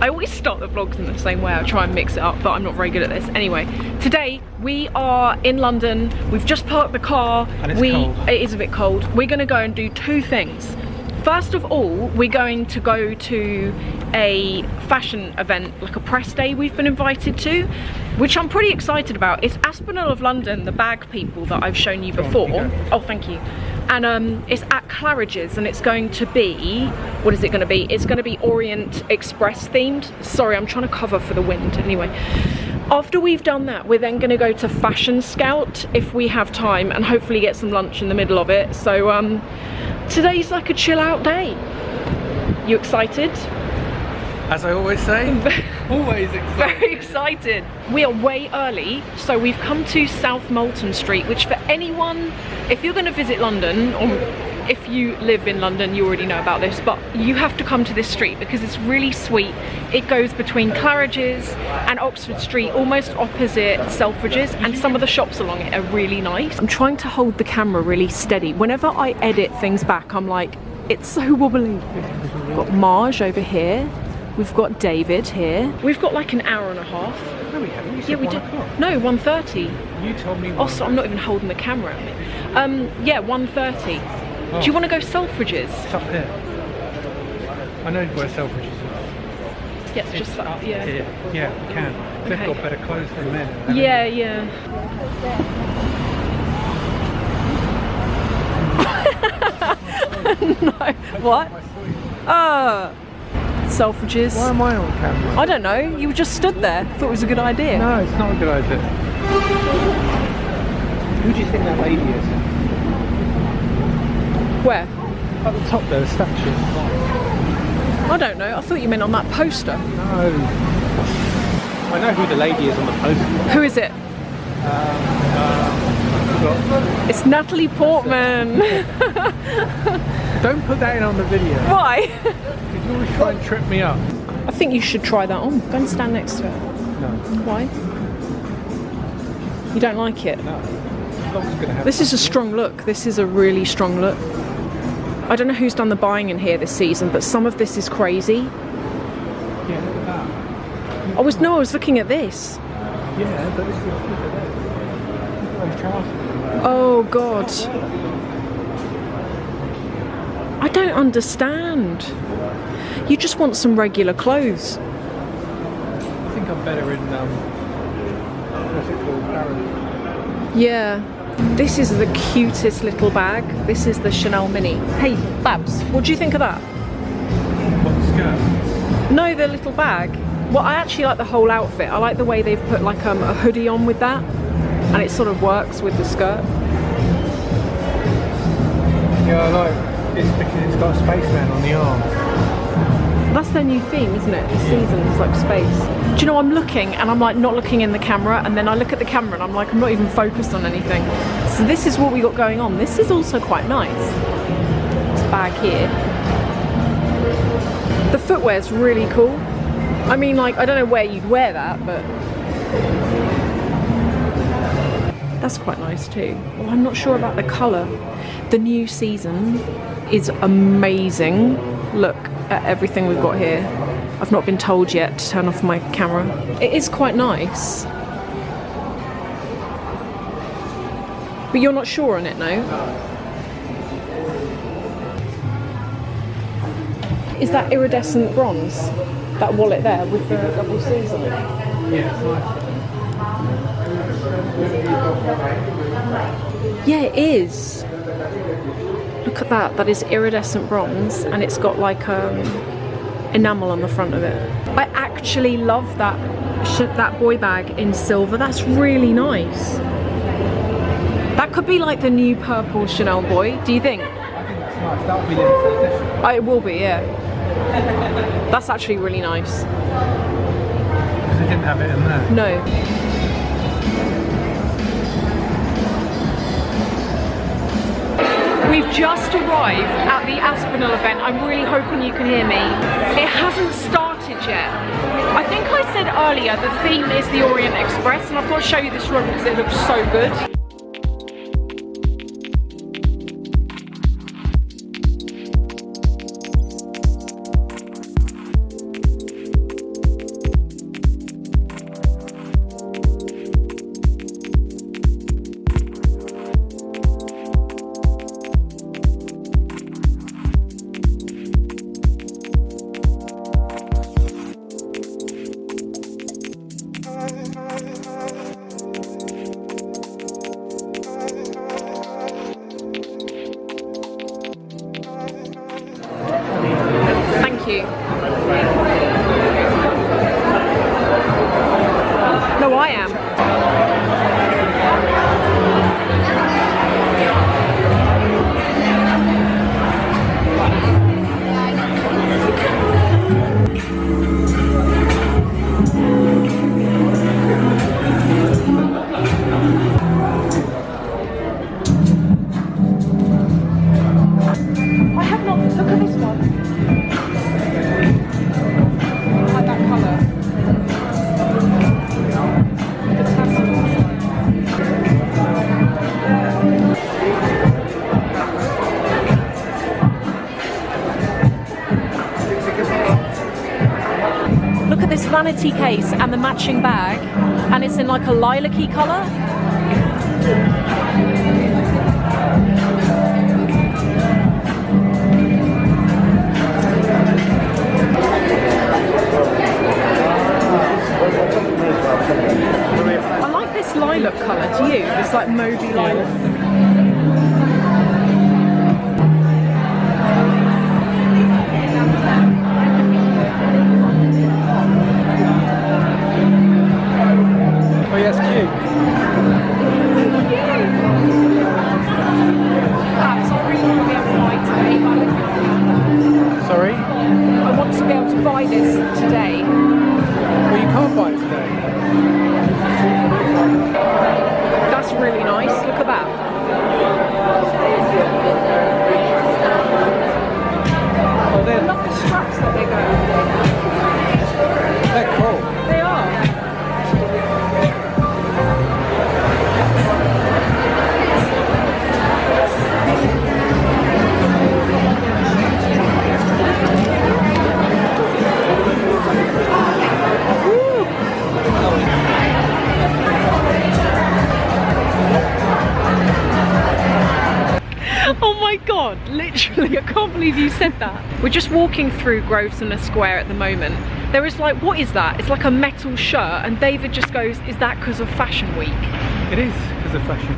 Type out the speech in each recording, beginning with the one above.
I always start the vlogs in the same way. I try and mix it up, but I'm not very good at this. Anyway, today we are in London. We've just parked the car. And it's cold. It is a bit cold. We're gonna go and do two things. First of all, we're going to go to a fashion event, like a press day we've been invited to, which I'm pretty excited about. It's Aspinall of London, the bag people that I've shown you before. Oh, thank you. And it's at Claridge's, and it's going to be, what is it going to be? It's going to be Orient Express themed. Sorry, I'm trying to cover for the wind. Anyway, after we've done that, we're then going to go to Fashion Scout if we have time, and hopefully get some lunch in the middle of it. So today's like a chill out day. You excited? As I always say, always excited. Very excited. We are way early, so we've come to South Molton Street, which for anyone, if you're going to visit London, or if you live in London, you already know about this, but you have to come to this street because it's really sweet. It goes between Claridge's and Oxford Street, almost opposite Selfridges, and some of the shops along it are really nice. I'm trying to hold the camera really steady. Whenever I edit things back, I'm like, it's so wobbly. We've got Marge over here. We've got David here. We've got like an hour and a half. No, we haven't. You said Yeah, we did. No, 1:30. You told me. Also, I'm not even holding the camera at me. Yeah, 1:30. Oh. Do you want to go Selfridges? It's up there. I know where Selfridges is. Yes, just that. Up Yeah. here. Yeah, we can. They've Okay. got better clothes than men. haven't Yeah, they? yeah. No. What? Selfridges. Why am I on camera? I don't know. You just stood there. Thought it was a good idea. No, it's not a good idea. Who do you think that lady is? Where? At the top there, the statue. I don't know. I thought you meant on that poster. No. I know who the lady is on the poster. Who is it? It's Natalie Portman. Don't put that in on the video. Why? You always try and trip me up. I think you should try that on. Go and stand next to it. No. Why? You don't like it? No. Vlog's gonna have This is a strong look. This is a really strong look. I don't know who's done the buying in here this season, but some of this is crazy. Yeah, look at that. I was looking at this. Yeah, but this is look at that. Look at those trousers. Oh God. I don't understand. You just want some regular clothes. I think I'm better in what's it called? Paris. Yeah. This is the cutest little bag. This is the Chanel Mini. Hey, Babs, what do you think of that? What, the skirt? No, the little bag. Well, I actually like the whole outfit. I like the way they've put like a hoodie on with that, and it sort of works with the skirt. Yeah, I like it's because it's got a spaceman on the arm. That's their new theme, isn't it? This season is like space. Do you know, I'm looking and I'm like not looking in the camera, and then I look at the camera and I'm like, I'm not even focused on anything. So this is what we got going on. This is also quite nice. This bag here. The footwear's really cool. I mean, like, I don't know where you'd wear that, but that's quite nice too. Well, I'm not sure about the colour. The new season is amazing. Look at everything we've got here. I've not been told yet to turn off my camera. It is quite nice. But you're not sure on it, no? Is that iridescent bronze? That wallet there with the double C's on it? Yeah, it's nice. Yeah, it is. Look at that. That is iridescent bronze, and it's got like enamel on the front of it. I actually love that boy bag in silver. That's really nice. That could be like the new purple Chanel boy. Do you think? I think that's nice. That'll be limited edition. Oh, it will be, yeah. That's actually really nice. Because they didn't have it in there. No. We've just arrived at the Aspinall event. I'm really hoping you can hear me. It hasn't started yet. I think I said earlier the theme is the Orient Express, and I've got to show you this room because it looks so good. you. No, I am. I have not. Look at this one. I like that colour. The tassels. Look at this vanity case and the matching bag, and it's in like a lilac-y colour. I like this lilac colour, do you? It's like mauvey lilac. Oh yeah, it's cute. Perhaps I really want to be able to buy today. Sorry? I want to be able to buy this today. Well, you can't buy it today. That's really nice. Look at that. Oh, I love the straps that they go. they're cool. They are. Oh my god, literally, I can't believe you said that. We're just walking through Grosvenor Square at the moment. There is like, what is that? It's like a metal shirt, and David just goes, is that because of Fashion Week? It is because of fashion.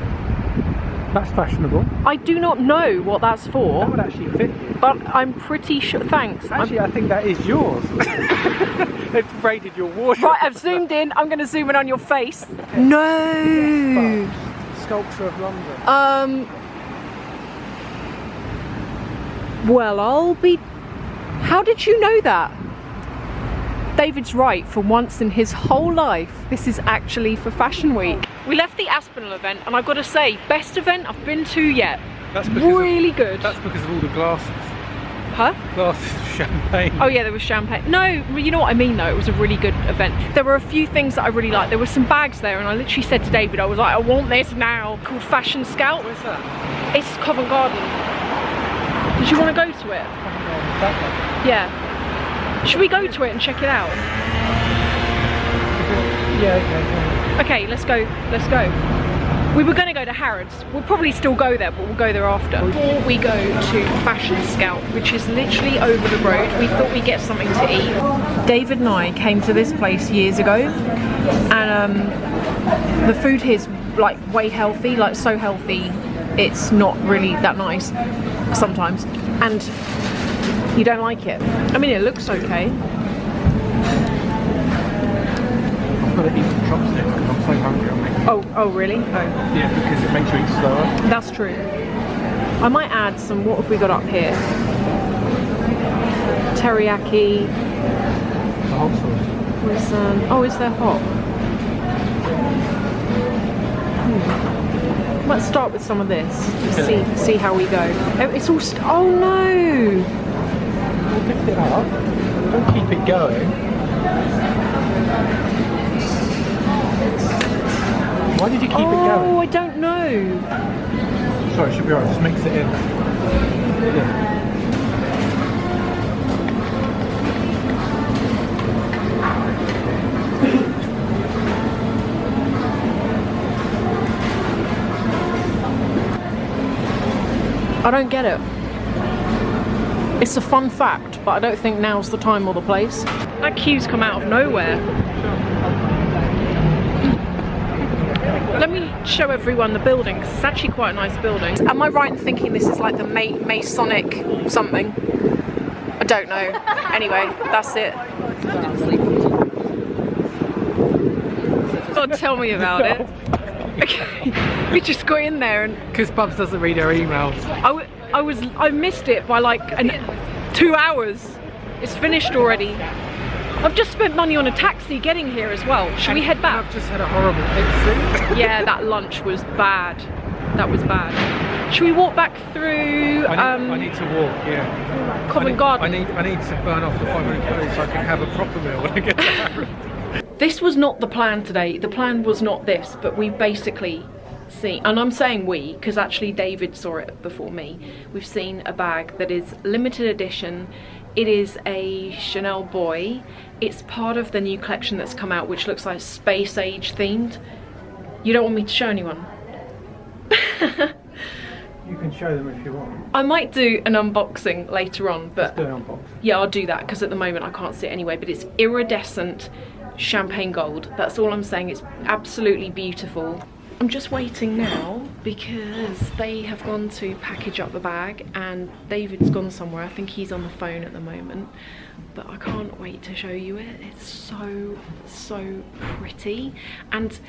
That's fashionable. I do not know what that's for. That would actually fit you. But I'm pretty sure, thanks. Actually, I think that is yours. They've raided your wardrobe. Right, I've zoomed in, I'm gonna zoom in on your face. No! Sculpture of London. Well, I'll be... How did you know that? David's right, for once in his whole life, this is actually for Fashion Week. We left the Aspinall event, and I've got to say, best event I've been to yet. That's because really good. That's because of all the glasses. Huh? Glasses of champagne. Oh yeah, there was champagne. No, you know what I mean though, it was a really good event. There were a few things that I really liked. There were some bags there, and I literally said to David, I was like, I want this now. Called Fashion Scout. Where's that? It's Covent Garden. Did you want to go to it? That Yeah. Should we go to it and check it out? one. Yeah, okay. Okay, let's go. Let's go. We were going to go to Harrods. We'll probably still go there, but we'll go there after. Before we go to Fashion Scout, which is literally over the road, we thought we'd get something to eat. David and I came to this place years ago, and the food here is like way healthy, like so healthy. It's not really that nice sometimes, and you don't like it. I mean, it looks okay. I've got to eat some chopsticks because I'm so hungry. Oh really? Oh. Yeah, because it makes you eat slower. That's true. I might add some, what have we got up here? Teriyaki. The hot sauce. With oh, is there hot? Let's start with some of this. See how we go. Oh, it's all oh no! Lift it up. Don't keep it going. Why did you keep it going? Oh, I don't know. Sorry, it should be alright. Just mix it in. Yeah. I don't get it. It's a fun fact, but I don't think now's the time or the place. That queue's come out of nowhere. Let me show everyone the building, because it's actually quite a nice building. Am I right in thinking this is like the Masonic something? I Don't know. Anyway, that's it. God, tell me about it. Okay, we just got in there and because Bubs doesn't read her emails. I missed it by like 2 hours. It's finished already. I've just spent money on a taxi getting here as well. Should we head back? I've just had a horrible pizza. Yeah, that lunch was bad. That was bad. Should we walk back through? I need to walk. Yeah. Covent Garden. I need to burn off the 500 calories so I can have a proper meal when I get to Paris. This was not the plan today. The plan was not this, but we basically seen, and I'm saying we because actually David saw it before me. We've seen a bag that is limited edition. It is a Chanel Boy. It's part of the new collection that's come out, which looks like space age themed. You don't want me to show anyone? You can show them if you want. I might do an unboxing later on, but Let's do an unboxing. yeah, I'll do that because at the moment I can't see it anyway. But it's iridescent champagne gold. That's all I'm saying. It's absolutely beautiful. I'm just waiting now because they have gone to package up the bag and David's gone somewhere. I think he's on the phone at the moment, but I can't wait to show you it. It's so pretty. And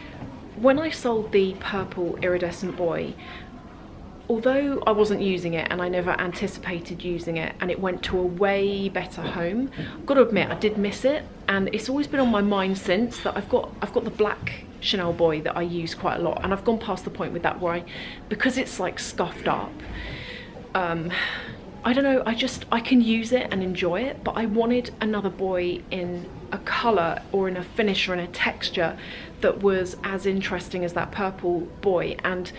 when I sold the purple iridescent boy, although I wasn't using it and I never anticipated using it and it went to a way better home, I've got to admit I did miss it, and it's always been on my mind since that I've got the black Chanel Boy that I use quite a lot, and I've gone past the point with that where because it's like scuffed up, I don't know, I can use it and enjoy it, but I wanted another boy in a colour or in a finish or in a texture that was as interesting as that purple boy. And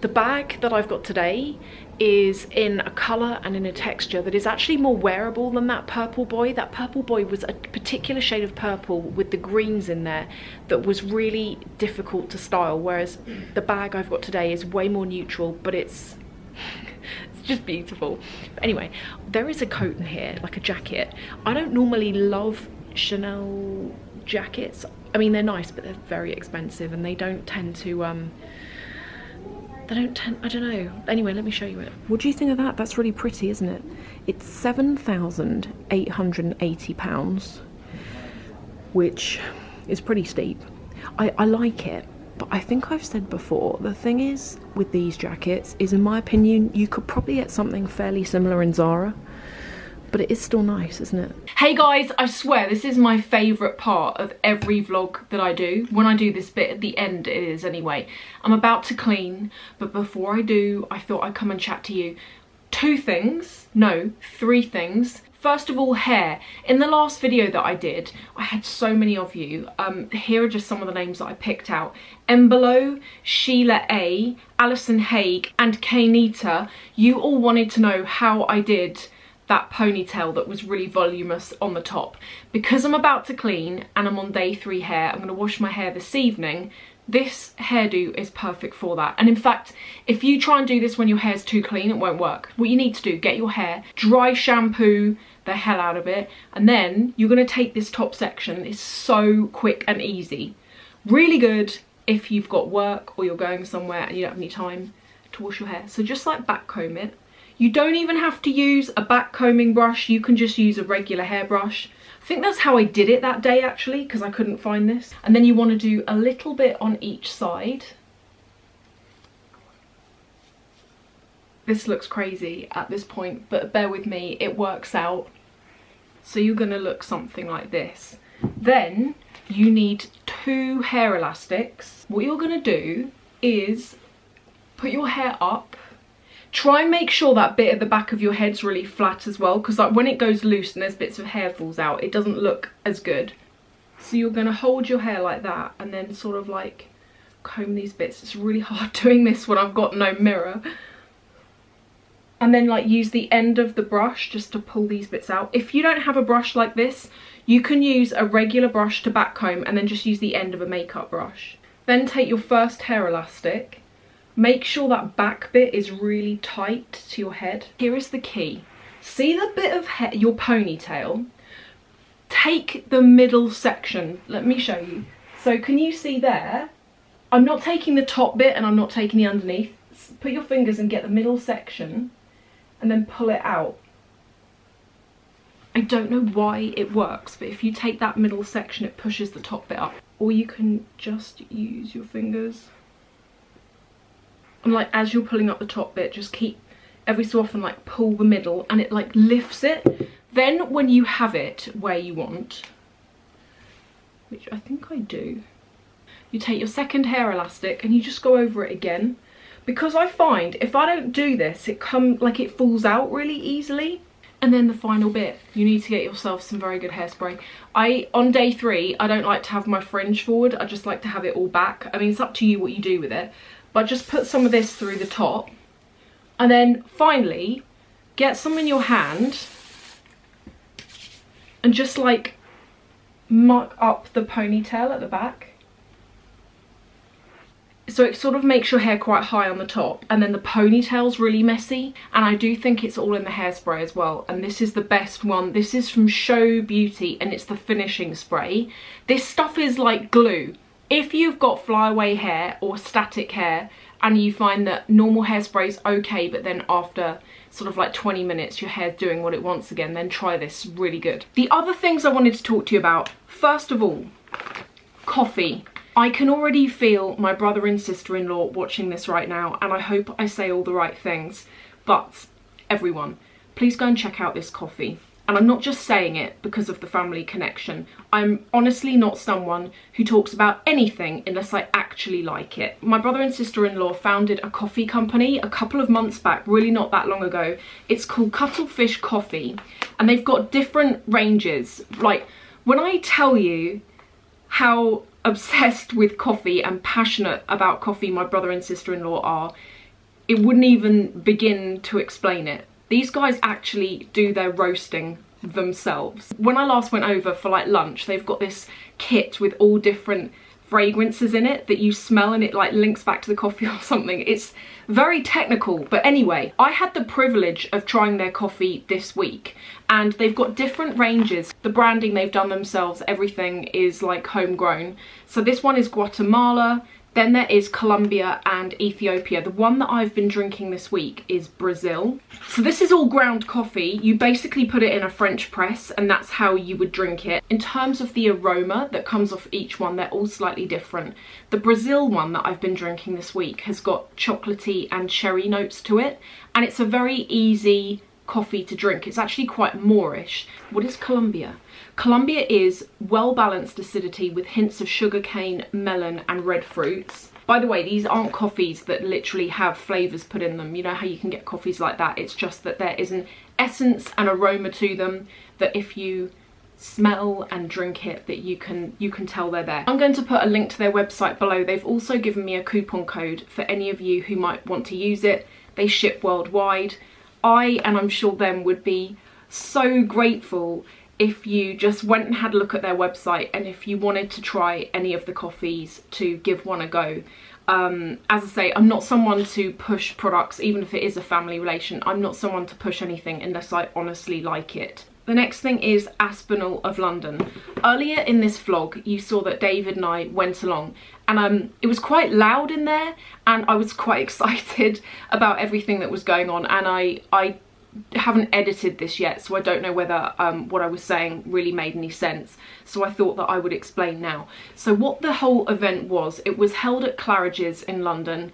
the bag that I've got today is in a colour and in a texture that is actually more wearable than that purple boy. That purple boy was a particular shade of purple with the greens in there that was really difficult to style, whereas the bag I've got today is way more neutral, but it's just beautiful. But anyway, there is a coat in here, like a jacket. I don't normally love Chanel jackets. I mean, they're nice, but they're very expensive and they don't tend to I don't know. Anyway, let me show you it. What do you think of that? That's really pretty, isn't it? It's £7,880, which is pretty steep. I like it, but I think I've said before, the thing is with these jackets is, in my opinion, you could probably get something fairly similar in Zara, but it is still nice, isn't it? Hey guys, I swear this is my favourite part of every vlog that I do. When I do this bit at the end, it is anyway. I'm about to clean, but before I do, I thought I'd come and chat to you. 3 things. First of all, hair. In the last video that I did, I had so many of you. Here are just some of the names that I picked out. Embolo, Sheila A, Alison Haig, and Kaynita. You all wanted to know how I did that ponytail that was really voluminous on the top. Because I'm about to clean and I'm on day 3 hair, I'm going to wash my hair this evening. This hairdo is perfect for that. And in fact, if you try and do this when your hair's too clean, it won't work. What you need to do, get your hair, dry shampoo the hell out of it, and then you're going to take this top section. It's so quick and easy. Really good if you've got work or you're going somewhere and you don't have any time to wash your hair. So just like back comb it. You don't even have to use a back combing brush, you can just use a regular hairbrush. I think that's how I did it that day actually, because I couldn't find this. And then you want to do a little bit on each side. This looks crazy at this point, but bear with me, it works out. So you're going to look something like this. Then you need 2 hair elastics. What you're going to do is put your hair up. Try and make sure that bit at the back of your head's really flat as well, because like when it goes loose and there's bits of hair falls out, it doesn't look as good. So you're going to hold your hair like that and then sort of like comb these bits. It's really hard doing this when I've got no mirror. And then like use the end of the brush just to pull these bits out. If you don't have a brush like this, you can use a regular brush to back comb and then just use the end of a makeup brush. Then take your first hair elastic. Make sure that back bit is really tight to your head. Here is the key. See the bit of hair, your ponytail? Take the middle section. Let me show you. So can you see there? I'm not taking the top bit and I'm not taking the underneath. Put your fingers and get the middle section and then pull it out. I don't know why it works, but if you take that middle section, it pushes the top bit up. Or you can just use your fingers. And like, as you're pulling up the top bit, just keep, every so often, like pull the middle and it like lifts it. Then when you have it where you want, which I think I do, you take your second hair elastic and you just go over it again. Because I find if I don't do this, it falls out really easily. And then the final bit, you need to get yourself some very good hairspray. On day 3, I don't like to have my fringe forward. I just like to have it all back. I mean, it's up to you what you do with it. But just put some of this through the top. And then finally, get some in your hand. And just like muck up the ponytail at the back. So it sort of makes your hair quite high on the top, and then the ponytail's really messy, and I do think it's all in the hairspray as well. And this is the best one. This is from Show Beauty and it's the finishing spray. This stuff is like glue. If you've got flyaway hair or static hair and you find that normal hairspray is okay, but then after sort of like 20 minutes your hair's doing what it wants again, then try this, really good. The other things I wanted to talk to you about, first of all, coffee. I can already feel my brother and sister-in-law watching this right now, and I hope I say all the right things. But everyone, please go and check out this coffee. And I'm not just saying it because of the family connection. I'm honestly not someone who talks about anything unless I actually like it. My brother and sister-in-law founded a coffee company a couple of months back, really not that long ago. It's called Cuttlefish Coffee, and they've got different ranges. Like, when I tell you how obsessed with coffee and passionate about coffee my brother and sister-in-law are, it wouldn't even begin to explain it. These guys actually do their roasting themselves. When I last went over for like lunch, they've got this kit with all different fragrances in it that you smell and it like links back to the coffee or something. It's very technical, but anyway, I had the privilege of trying their coffee this week, and they've got different ranges. The branding they've done themselves, everything is like homegrown. So this one is Guatemala, then there is Colombia and Ethiopia. The one that I've been drinking this week is Brazil. So this is all ground coffee. You basically put it in a French press and that's how you would drink it. In terms of the aroma that comes off each one, they're all slightly different. The Brazil one that I've been drinking this week has got chocolatey and cherry notes to it, and it's a very easy coffee to drink. It's actually quite moreish. What is Colombia? Colombia is well-balanced acidity with hints of sugarcane, melon and red fruits. By the way, these aren't coffees that literally have flavours put in them. You know how you can get coffees like that? It's just that there is an essence and aroma to them that if you smell and drink it, that you can tell they're there. I'm going to put a link to their website below. They've also given me a coupon code for any of you who might want to use it. They ship worldwide. And I'm sure them, would be so grateful if you just went and had a look at their website, and if you wanted to try any of the coffees, to give one a go. As I say, I'm not someone to push products, even if it is a family relation. I'm not someone to push anything unless I honestly like it. The next thing is Aspinall of London. Earlier in this vlog, you saw that David and I went along, and it was quite loud in there, and I was quite excited about everything that was going on, and I haven't edited this yet, so I don't know whether what I was saying really made any sense, so I thought that I would explain now. So what the whole event was, it was held at Claridge's in London.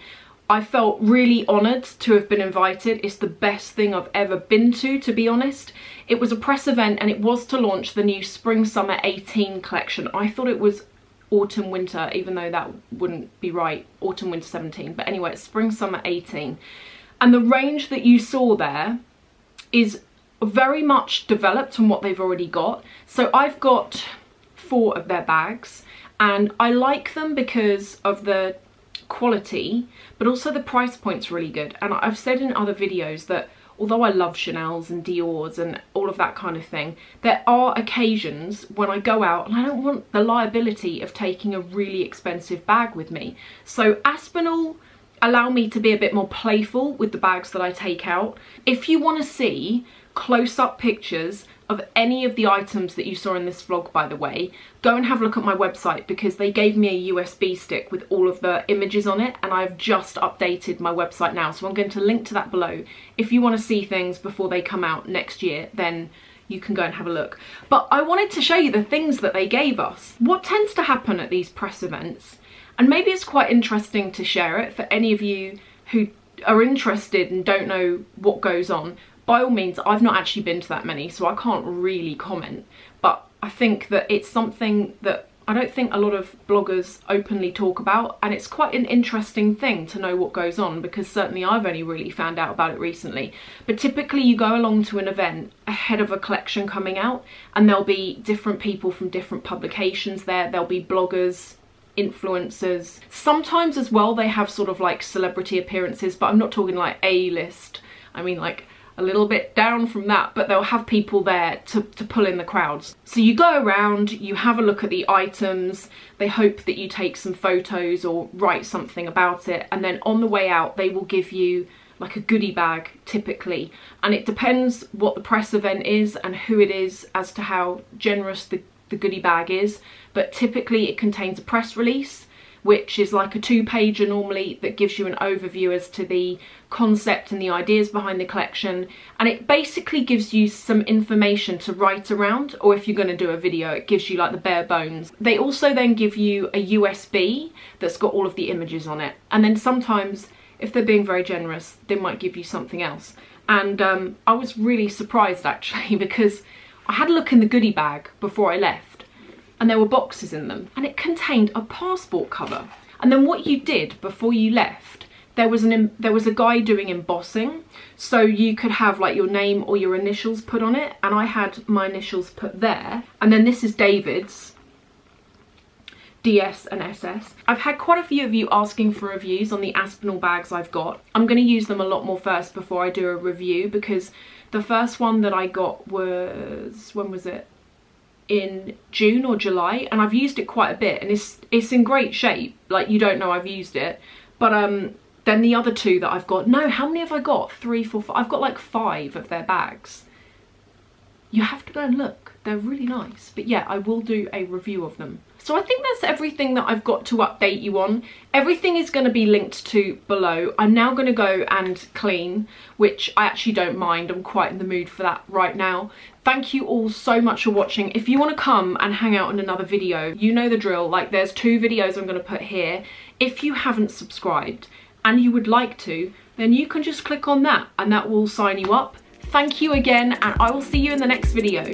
I felt really honoured to have been invited. It's the best thing I've ever been to be honest. It was a press event, and it was to launch the new Spring Summer 18 collection. I thought it was Autumn Winter, even though that wouldn't be right, Autumn Winter 17, but anyway, it's Spring Summer 18. And the range that you saw there is very much developed on what they've already got. So I've got 4 of their bags, and I like them because of the quality, but also the price point's really good. And I've said in other videos that although I love Chanel's and Dior's and all of that kind of thing, there are occasions when I go out and I don't want the liability of taking a really expensive bag with me. So Aspinall allow me to be a bit more playful with the bags that I take out. If you want to see close-up pictures of any of the items that you saw in this vlog, by the way, go and have a look at my website, because they gave me a USB stick with all of the images on it, and I've just updated my website now, so I'm going to link to that below. If you want to see things before they come out next year, then you can go and have a look. But I wanted to show you the things that they gave us. What tends to happen at these press events, and maybe it's quite interesting to share it for any of you who are interested and don't know what goes on. By all means, I've not actually been to that many, so I can't really comment, but I think that it's something that I don't think a lot of bloggers openly talk about, and it's quite an interesting thing to know what goes on, because certainly I've only really found out about it recently. But typically you go along to an event ahead of a collection coming out, and there'll be different people from different publications there. There'll be bloggers, influencers. Sometimes as well they have sort of like celebrity appearances, but I'm not talking like A-list. I mean like a little bit down from that, but they'll have people there to pull in the crowds. So you go around, you have a look at the items, they hope that you take some photos or write something about it, and then on the way out they will give you like a goodie bag typically, and it depends what the press event is and who it is as to how generous the goodie bag is, but typically it contains a press release, which is like a 2-pager normally, that gives you an overview as to the concept and the ideas behind the collection, and it basically gives you some information to write around, or if you're going to do a video it gives you like the bare bones. They also then give you a USB that's got all of the images on it, and then sometimes if they're being very generous they might give you something else. And I was really surprised actually, because I had a look in the goodie bag before I left, and there were boxes in them, and it contained a passport cover. And then what you did before you left, there was a guy doing embossing, so you could have like your name or your initials put on it, and I had my initials put there. And then this is David's, DS and SS. I've had quite a few of you asking for reviews on the Aspinall bags I've got. I'm going to use them a lot more first before I do a review, because the first one that I got was, when was it? In June or July, and I've used it quite a bit, and it's in great shape, like you don't know I've used it. But then the other two that I've got, no, how many have I got? 3, 4, 5, I've got like 5 of their bags. You have to go and look, they're really nice. But yeah, I will do a review of them. So I think that's everything that I've got to update you on. Everything is going to be linked to below. I'm now going to go and clean, which I actually don't mind. I'm quite in the mood for that right now. Thank you all so much for watching. If you want to come and hang out in another video, you know the drill. Like, there's 2 videos I'm going to put here. If you haven't subscribed and you would like to, then you can just click on that and that will sign you up. Thank you again, and I will see you in the next video.